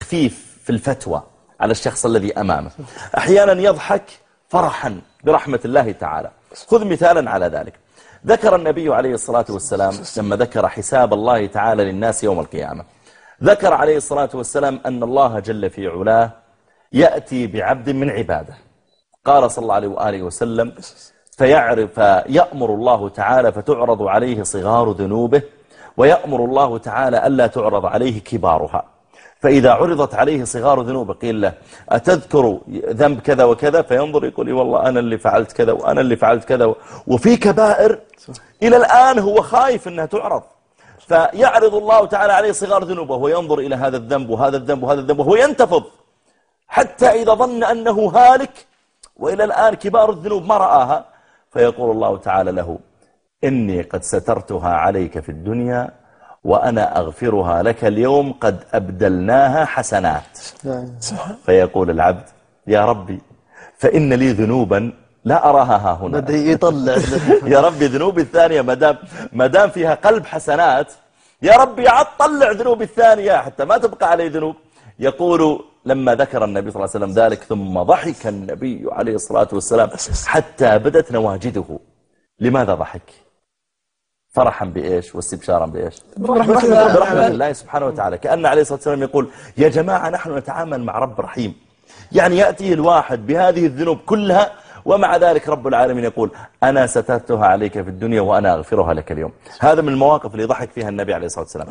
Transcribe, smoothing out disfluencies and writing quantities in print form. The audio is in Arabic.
تخفيف في الفتوى على الشخص الذي أمامه. أحيانا يضحك فرحا برحمة الله تعالى. خذ مثالا على ذلك. ذكر النبي عليه الصلاة والسلام لما ذكر حساب الله تعالى للناس يوم القيامة، ذكر عليه الصلاة والسلام أن الله جل في علاه يأتي بعبد من عباده، قال صلى الله عليه وآله وسلم فيأمر الله تعالى فتعرض عليه صغار ذنوبه، ويأمر الله تعالى ألا تعرض عليه كبارها. فإذا عرضت عليه صغار ذنوبه قيل له أتذكر ذنب كذا وكذا، فينظر يقول والله أنا اللي فعلت كذا وأنا اللي فعلت كذا، وفي كبائر إلى الآن هو خايف أنها تعرض، فيعرض الله تعالى عليه صغار ذنوبه وينظر إلى هذا الذنب وهذا الذنب وهذا الذنب وهو ينتفض حتى إذا ظن أنه هالك وإلى الآن كبار الذنوب ما رآها، فيقول الله تعالى له إني قد سترتها عليك في الدنيا وأنا أغفرها لك اليوم قد أبدلناها حسنات. فيقول العبد يا ربي فإن لي ذنوبا لا أراها ها هنا، بدأ يطلع يا ربي ذنوبي الثانية مدام فيها قلب حسنات، يا ربي طلع ذنوبي الثانية حتى ما تبقى علي ذنوب. يقول لما ذكر النبي صلى الله عليه وسلم ذلك ثم ضحك النبي عليه الصلاة والسلام حتى بدت نواجده. لماذا ضحك؟ فرحا بإيش واستبشارا بإيش؟ برحمة الله سبحانه وتعالى. كأن عليه الصلاة والسلام يقول يا جماعة نحن نتعامل مع رب رحيم، يعني يأتي الواحد بهذه الذنوب كلها ومع ذلك رب العالمين يقول أنا سترتها عليك في الدنيا وأنا أغفرها لك اليوم. هذا من المواقف اللي ضحك فيها النبي عليه الصلاة والسلام.